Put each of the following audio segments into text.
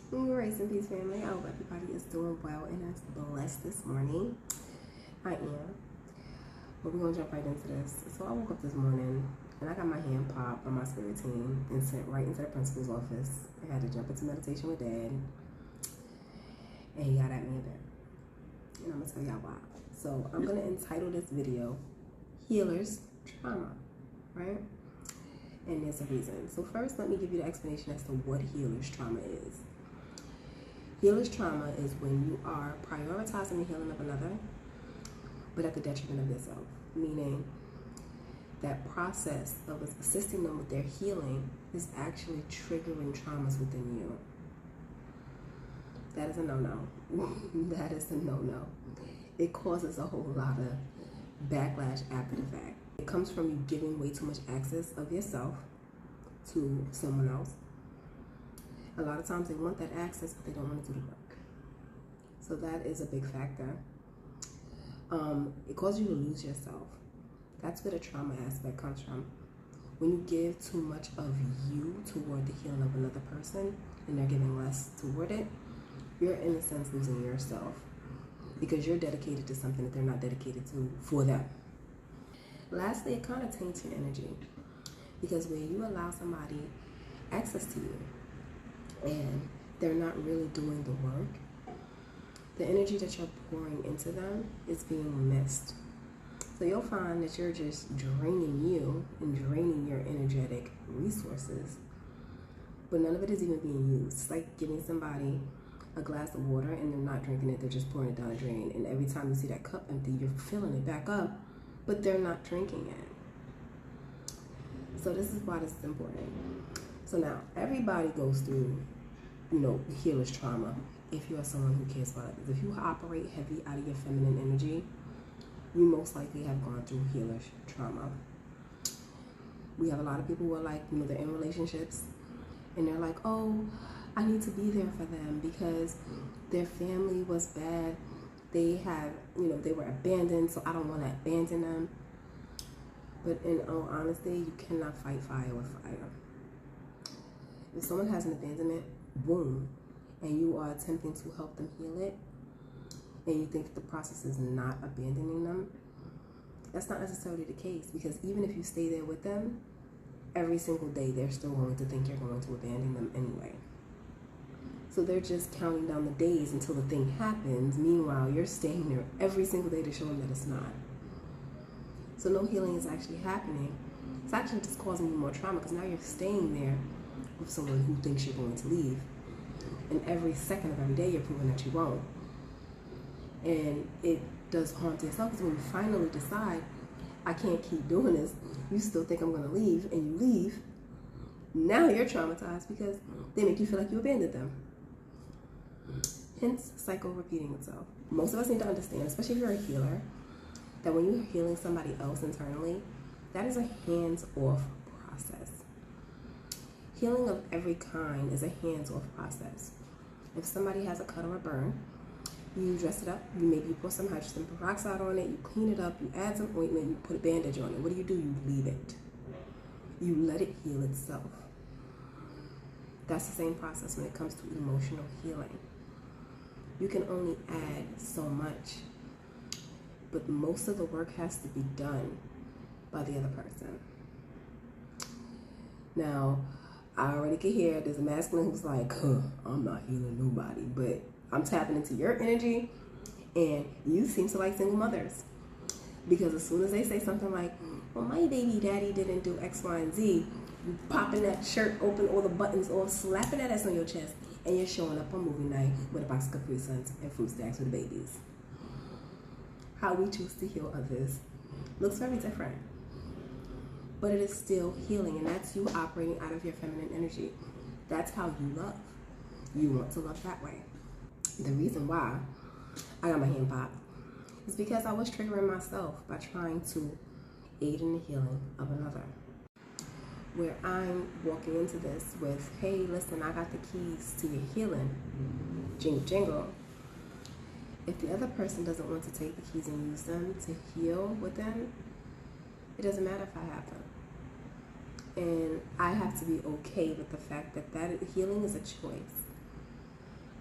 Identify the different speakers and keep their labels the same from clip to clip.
Speaker 1: Grace and peace, family. I hope everybody is doing well and is blessed this morning. I am. But we're going to jump right into this. So I woke up this morning and I got my hand popped by my spirit team and sent right into the principal's office. I had to jump into meditation with Dad. And he got at me a bit. And I'm going to tell y'all why. So I'm going to entitle this video, Healer's Trauma, right? And there's a reason. So first, let me give you the explanation as to what healer's trauma is. Healer's trauma is when you are prioritizing the healing of another, but at the detriment of yourself. Meaning that process of assisting them with their healing is actually triggering traumas within you. That is a no-no. That is a no-no. It causes a whole lot of backlash after the fact. It comes from you giving way too much access of yourself to someone else. A lot of times they want that access, but they don't want to do the work. So that is a big factor. It causes you to lose yourself. That's where the trauma aspect comes from. When you give too much of you toward the healing of another person, and they're giving less toward it, you're in a sense losing yourself because you're dedicated to something that they're not dedicated to for them. Lastly, it kind of taints your energy because when you allow somebody access to you, and they're not really doing the work, the energy that you're pouring into them is being missed. So you'll find that you're just draining you and draining your energetic resources, but none of it is even being used. It's like giving somebody a glass of water and they're not drinking it, they're just pouring it down the drain. And every time you see that cup empty, you're filling it back up, but they're not drinking it. So this is why this is important. So now, everybody goes through, healer's trauma if you are someone who cares about others. If you operate heavy out of your feminine energy, you most likely have gone through healer's trauma. We have a lot of people who are like, they're in relationships and they're like, oh, I need to be there for them because their family was bad. They have, they were abandoned, so I don't want to abandon them. But in all honesty, you cannot fight fire with fire. If someone has an abandonment wound and you are attempting to help them heal it, and you think that the process is not abandoning them, that's not necessarily the case, because even if you stay there with them, every single day they're still going to think you're going to abandon them anyway. So they're just counting down the days until the thing happens. Meanwhile, you're staying there every single day to show them that it's not. So no healing is actually happening. It's actually just causing you more trauma because now you're staying there with someone who thinks you're going to leave. And every second of every day you're proving that you won't. And it does harm to yourself because when you finally decide, I can't keep doing this, you still think I'm going to leave, and you leave. Now you're traumatized because they make you feel like you abandoned them. Hence, cycle repeating itself. Most of us need to understand, especially if you're a healer, that when you're healing somebody else internally, that is a hands-off process. Healing of every kind is a hands-off process. If somebody has a cut or a burn, you dress it up, you put some hydrogen peroxide on it, you clean it up, you add some ointment, you put a bandage on it. What do? You leave it. You let it heal itself. That's the same process when it comes to emotional healing. You can only add so much, but most of the work has to be done by the other person. Now, I already can hear there's a masculine who's like, I'm not healing nobody, but I'm tapping into your energy, and you seem to like single mothers. Because as soon as they say something like, well, my baby daddy didn't do X, Y, and Z, you popping that shirt open, all the buttons off, slapping that ass on your chest, and you're showing up on movie night with a box of Capri Suns and fruit snacks for the babies. How we choose to heal others looks very different. But it is still healing, and that's you operating out of your feminine energy. That's how you love. You want to love that way. The reason why I got my hand popped is because I was triggering myself by trying to aid in the healing of another. Where I'm walking into this with, hey, listen, I got the keys to your healing. Jingle, jingle. If the other person doesn't want to take the keys and use them to heal with them, it doesn't matter if I have them. And I have to be okay with the fact that healing is a choice.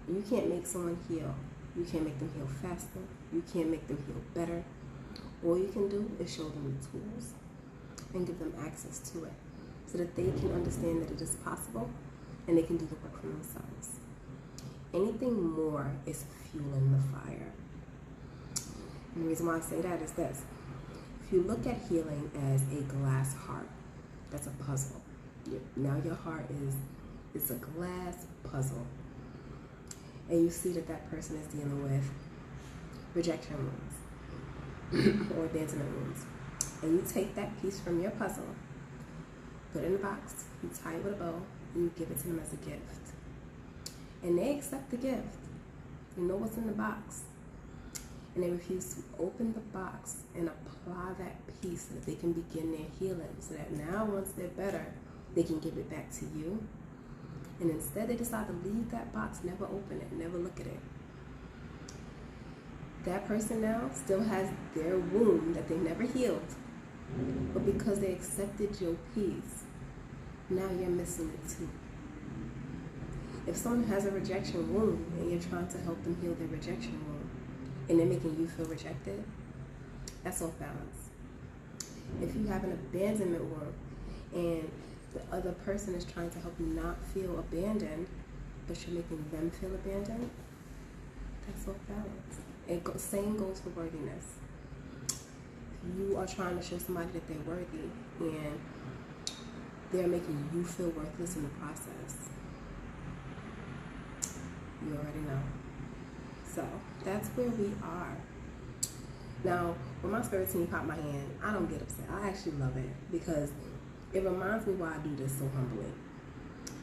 Speaker 1: You can't make someone heal. You can't make them heal faster. You can't make them heal better. All you can do is show them the tools and give them access to it so that they can understand that it is possible and they can do the work for themselves. Anything more is fueling the fire. And the reason why I say that is this. If you look at healing as a glass heart, that's a puzzle. Now your heart it's a glass puzzle. And you see that person is dealing with rejection wounds or abandonment wounds. And you take that piece from your puzzle, put it in a box, you tie it with a bow, and you give it to them as a gift. And they accept the gift. You know what's in the box. And they refuse to open the box and apply that piece so that they can begin their healing. So that now, once they're better, they can give it back to you. And instead, they decide to leave that box, never open it, never look at it. That person now still has their wound that they never healed. But because they accepted your piece, now you're missing it too. If someone has a rejection wound and you're trying to help them heal their rejection wound and they're making you feel rejected, that's off balance. If you have an abandonment wound and the other person is trying to help you not feel abandoned, but you're making them feel abandoned, that's off balance. And same goes for worthiness. You are trying to show somebody that they're worthy and they're making you feel worthless in the process. You already know. So that's where we are. Now, when my spirit team popped my hand, I don't get upset. I actually love it because it reminds me why I do this so humbly.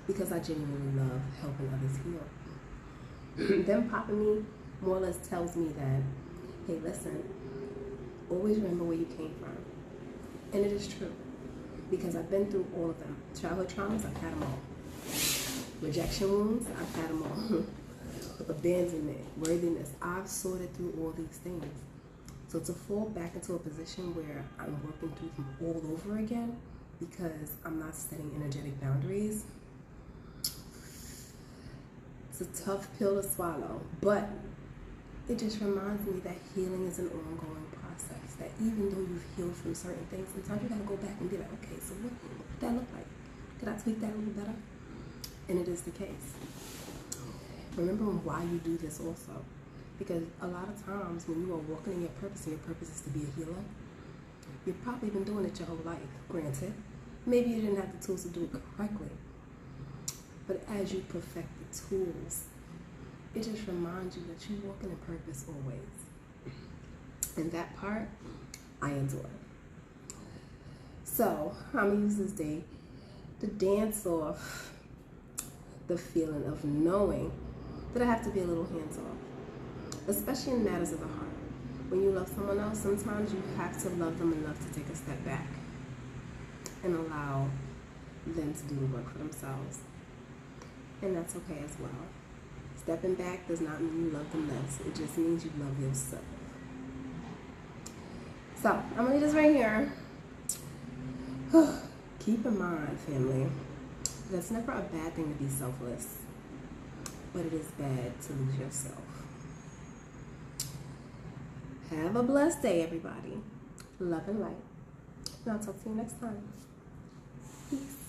Speaker 1: Because I genuinely love helping others heal. Them popping me more or less tells me that, hey, listen, always remember where you came from. And it is true. Because I've been through all of them. Childhood traumas, I've had them all. Rejection wounds, I've had them all. Abandonment, worthiness, I've sorted through all these things. So to fall back into a position where I'm working through them all over again because I'm not setting energetic boundaries, it's a tough pill to swallow, but it just reminds me that healing is an ongoing process, that even though you've healed from certain things, sometimes you gotta go back and be like, okay, so what did that look like? Could I tweak that a little better? And it is the case. Remember why you do this also. Because a lot of times when you are walking in your purpose and your purpose is to be a healer, you've probably been doing it your whole life. Granted, maybe you didn't have the tools to do it correctly. But as you perfect the tools, it just reminds you that you're walking in purpose always. And that part, I adore. So, I'm going to use this day to dance off the feeling of knowing that I have to be a little hands-off, especially in matters of the heart. When you love someone else, sometimes you have to love them enough to take a step back and allow them to do the work for themselves. And that's okay as well. Stepping back does not mean you love them less. It just means you love yourself. So, I'm going to leave this right here. Keep in mind, family, that it's never a bad thing to be selfless, but it is bad to lose yourself. Have a blessed day, everybody. Love and light. And I'll talk to you next time. Peace.